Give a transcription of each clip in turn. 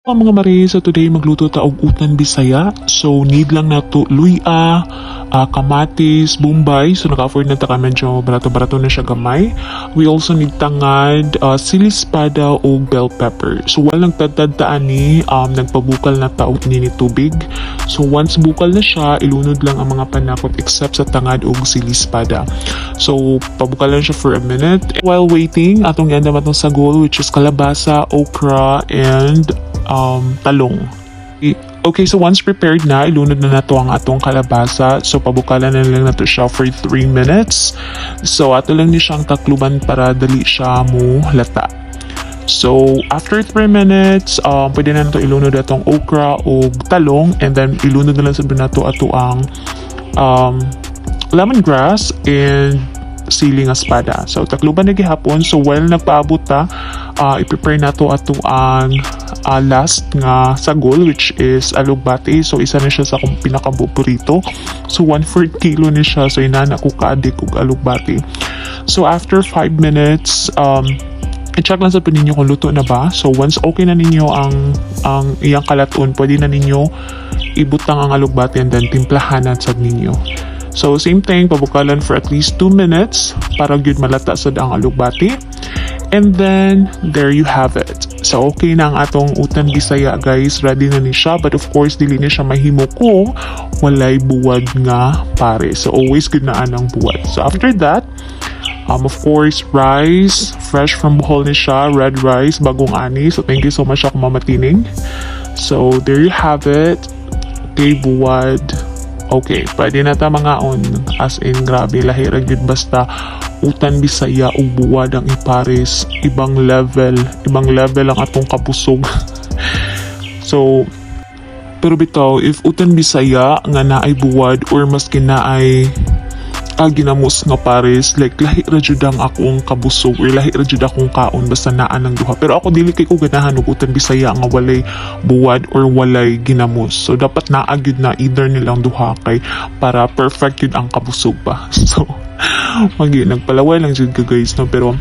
Mga Mari, so today magluto ta og utan Bisaya. So need lang nato luya, kamatis, bombay. So naka-afford na ta ka medyo barato-barato na siya gamay. We also need tangad, sili espada o bell pepper. So while nagtadtad ta ani, nagpabukal na ta og ni tubig. So once bukal na siya, ilunod lang ang mga panakot except sa tangad og sili espada. So pabukal lang siya for a minute. While waiting, atong iandam atong sagol which is kalabasa, okra, and talong. Okay, so once prepared na, ilunod na nato ang atong kalabasa. So pabukalan na lang nato siya for 3 minutes. So ato lang ni siyang takluban para dali siya mo lata. So after 3 minutes, pwede na nato ilunod atong okra o talong, and then ilunod na lang sa nato ato ang lemongrass and siling espada. So takluban na gihapon. So while nagpaabot ta, i-prepare nato ato ang last nga sagol which is alugbati. So isa na siya sa akong pinakapaborito. So 1/4 kilo ni siya. So inana ko kaadik og alugbati. So after 5 minutes, i-check lang sa ninyo kung luto na ba. So once okay na ninyo ang iyang kalaton, pwede na ninyo ibutang ang alugbati and then timplahanan sa ninyo. So same thing, pabukalan for at least 2 minutes para gyud malata sad ang alugbati. And then there you have it. So okay na ang atong utan Bisaya guys, ready na ni siya, but of course dili ni siya mahimo kung walay buwad nga pare. So always good na anang buwad. So after that, of course, rice, fresh from Bohol ni siya, red rice, bagong ani. So thank you so much ako Mama Tining. So there you have it. Okay, buwad. Okay, pwede na ta mangaon. As in, grabe, lahira gyud basta utan Bisaya o buwad ang ipares. Ibang level ang atong kabusog. So, pero bitaw, if utan Bisaya nga naay buwad or maski naay ginamos nga pares, like lahi ra jud ang akong kabusog or lahi ra jud akong kaon basta naa ng duha. Pero ako dili kay ko ganahan og utan Bisaya nga walay buwad or walay ginamos. So dapat naa gyud na either nilang duha kay para perfect yun ang kabusog pa. So nagpalaway lang jud ka guys, no, pero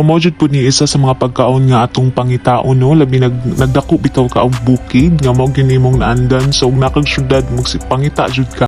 mo jud pud ni isa sa mga pagkaon nga atong pangitaon, no, labi nagdako bitaw ka og bukid nga mao ginimong naandan. So nakag syudad magsipangita jud ka